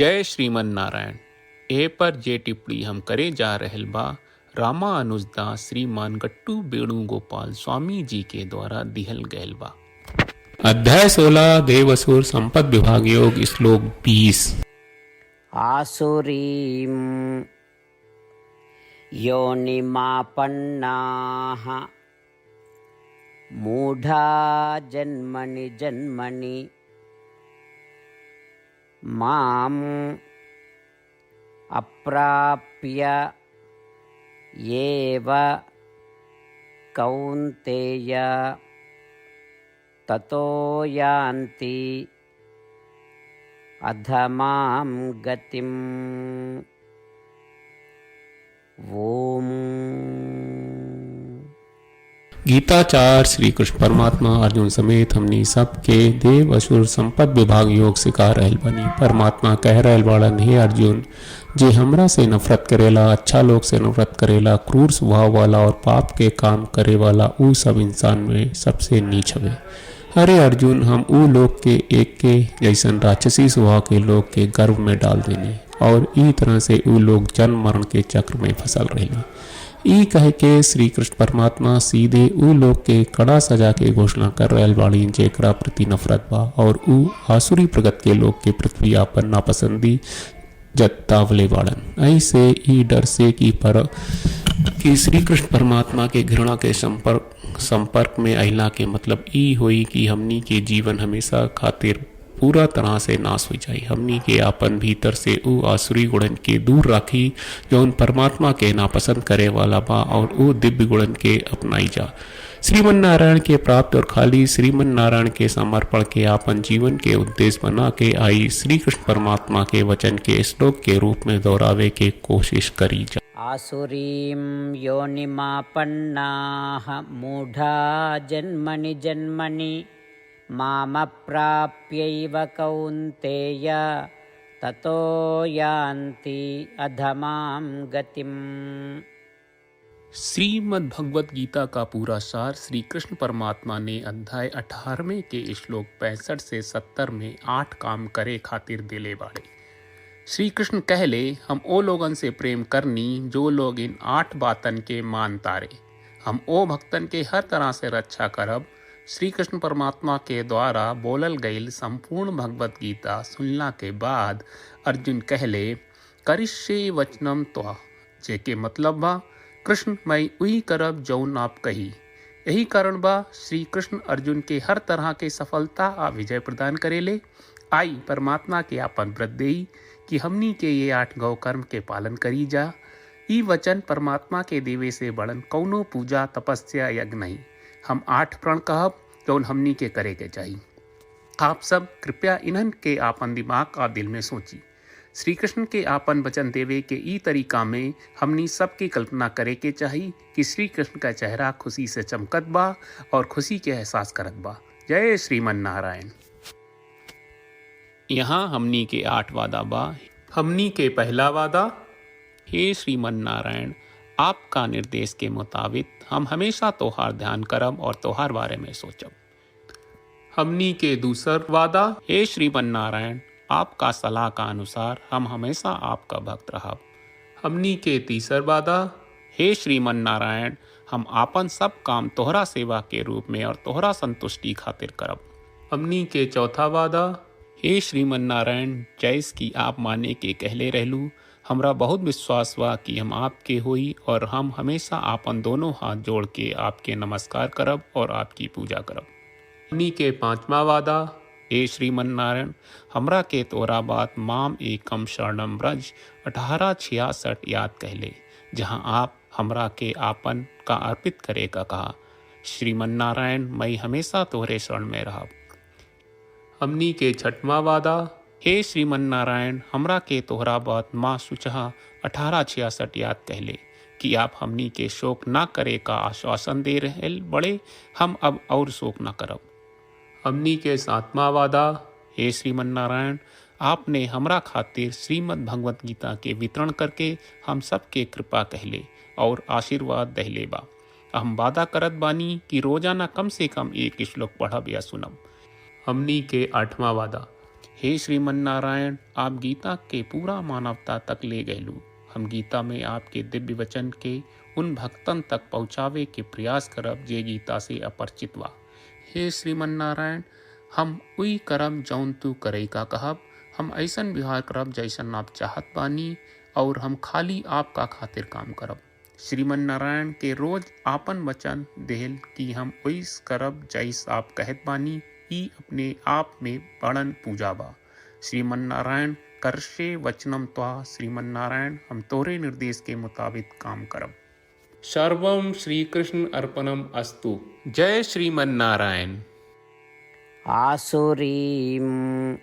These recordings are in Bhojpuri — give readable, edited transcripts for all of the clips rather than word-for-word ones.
जय श्रीमन नारायण। ए पर जे टिप्पणी हम करे जा रहल बा रामानुजदास श्रीमान गट्टू वेणुगोपाल स्वामी जी के द्वारा दिहल गयल बा। अध्याय 16 देवसुर संपद विभाग योग श्लोक 20। आसुरीं योनिमापन्नाः मूढा जन्मनि जन्मनि माम् अप्राप्य एव कौन्तेय ततो यान्ति अधमां गतिम्। ओम। गीताचार श्री कृष्ण परमात्मा अर्जुन समेत हमनी सबके देव असुर संपद विभाग योग सिखा रहल बनी। परमात्मा कह रहल बाड़न, हे अर्जुन, जे हमरा से नफरत करेला, अच्छा लोग से नफरत करेला, क्रूर स्वभाव वाला और पाप के काम करे वाला ऊ सब इंसान में सबसे नीच हवे। अरे अर्जुन, हम ऊ लोग के एक के जैसन राक्षसी स्वभाव के लोग के गर्भ में डाल देने और ई तरह से ऊ लोग जन्म मरण के चक्र में फंसल रहे। ई कह के श्री कृष्ण परमात्मा सीधे ऊ लोग के कड़ा सजा के घोषणा कर रहल बाड़ी जेकरा प्रति नफरत बा और ऊ आसुरी प्रगत के लोग के पृथ्वी आपन नापसंदी जतावले बाड़न। ऐसे ई डर से कि श्री कृष्ण परमात्मा के घृणा के संपर्क में अहिला के मतलब ई हुई कि हमनी के जीवन हमेशा खातिर पूरा तरह से नाश हो जाए। हमनी के आपन भीतर से ऊ आसुरी गुणन के दूर राखी जो उन परमात्मा के नापसंद करे वाला बा और ऊ दिव्य गुणन के अपनाई जा। श्रीमन नारायण के प्राप्त और खाली श्रीमन नारायण के समर्पण के आपन जीवन के उद्देश्य बना के आई श्री कृष्ण परमात्मा के वचन के श्लोक के रूप में दोहरावे के कोशिश करी जा। आसुरीं योनिमापन्नाः मूढा जन्मनि जन्मनि मामप्राप्यैव कौन्तेय ततो यान्ति अधमां गतिम्। श्रीमद् भगवत गीता का पूरा सार श्री कृष्ण परमात्मा ने अध्याय 18वें के श्लोक 65 से 70 में 8 काम करे खातिर दिले बाड़े। श्री कृष्ण कहले, हम ओ लोगन से प्रेम करनी जो लोग इन 8 बातन के मान तारे। हम ओ भक्तन के हर तरह से रक्षा करब। श्री कृष्ण परमात्मा के द्वारा बोलल गईल संपूर्ण भगवत गीता सुनला के बाद अर्जुन कहले, करिष्ये वचनम त्वा, जेके मतलब बा, कृष्ण मैं उही करब जौन आप कही। यही कारण बा श्री कृष्ण अर्जुन के हर तरह के सफलता आ विजय प्रदान करेले। आई परमात्मा के आपन व्रत देई कि हमनी के ये 8 गौ कर्म के पालन करी जा। ई वचन परमात्मा के देवे से बड़न कौनो पूजा तपस्या यज्ञ नहीं। हम 8 प्रण कहब जौन हमनी के करे के चाहिए। आप सब कृपया इन्हन के आपन दिमाग और दिल में सोची। श्री कृष्ण के आपन वचन देवे के ई तरीका में हमनी सबकी कल्पना करे के चाहिए कि श्री कृष्ण का चेहरा खुशी से चमकत बा और खुशी के एहसास करत बा। जय श्रीमन नारायण। यहाँ हमनी के 8 वादा बा। हमनी के पहला वादा, हे श्रीमन नारायण, आपका निर्देश के मुताबिक हम हमेशा तोहार ध्यान करब और तोहार बारे में सोचब। हमनी के दूसर वादा, हे श्रीमन नारायण, आपका सलाह का अनुसार हम हमेशा आपका भक्त रहब। हमनी के तीसर वादा, हे श्रीमन नारायण, हम आपन सब काम तोहरा सेवा के रूप में और तोहरा संतुष्टि खातिर करब। हमनी के चौथा वादा, हे श्रीमन नारायण, जैस की आप माने के कहले रहलू, हमरा बहुत विश्वास बा कि हम आपके होई और हम हमेशा आपन दोनों हाथ जोड़ के आपके नमस्कार करब और आपकी पूजा करब। हमनी के 5वां वादा, हे श्रीमन नारायण, हमरा के तोरा बात माम एकम शरणम ब्रज 1866 याद कहले, जहाँ आप हमरा के आपन का अर्पित करे का कहा। श्रीमन नारायण, मैं हमेशा तोहरे शरण में रहब। हमनी के 6वां वादा, हे श्रीमन नारायण, हमरा के तोहरा बात माँ सुचहा 1866 याद कहले कि आप हमनी के शोक ना करे का आश्वासन दे रहे बड़े। हम अब और शोक ना करब। हमनी के 7वां वादा, हे श्रीमन नारायण, आपने हमरा खातिर श्रीमद् भगवत गीता के वितरण करके हम सबके कृपा कहले और आशीर्वाद दहले बा। हम वादा करत बानी कि रोजाना कम से कम 1 श्लोक पढ़ब या सुनब। हमनी के 8वां वादा, हे श्रीमन्नारायण, आप गीता के पूरा मानवता तक ले गयलू। हम गीता में आपके दिव्य वचन के उन भक्तन तक पहुँचावे के प्रयास करब जे गीता से अपरिचित बा। हे श्रीमन्नारायण, हम उई करब जौन तू करे का कहब। हम ऐसन व्यवहार करब जैसन आप चाहत बानी और हम खाली आपका खातिर काम करब। श्रीमन्नारायण के रोज आपन वचन देहल कि हम ओइस करब जैस आप कहत बानी, ई अपने आप में बड़न पूजा बा। श्रीमन्नारायण, करशे वचनम त्वा। श्रीमन्नारायण, हम तोरे निर्देश के मुताबिक काम करब। सर्वम श्री कृष्ण अर्पणम अस्तु। जय श्रीमन्नारायण। आसुरीं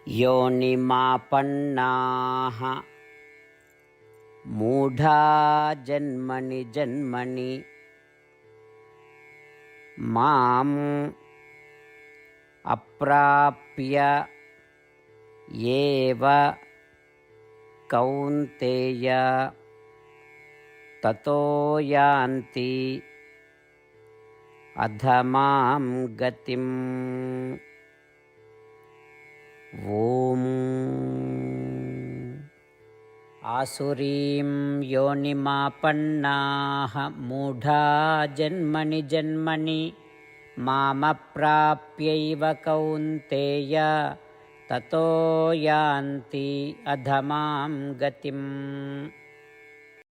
योनिमापन्नाः मूढा जन्मनि जन्मनि माम् अप्राप्य एव कौन्तेय ततो यान्ति अधमां गतिम्। ॐ आसुरीं योनिमापन्नाः मूढा जन्मनि जन्मनि मामप्राप्यैव कौन्तेय ततो यान्ति अधमां गतिम्।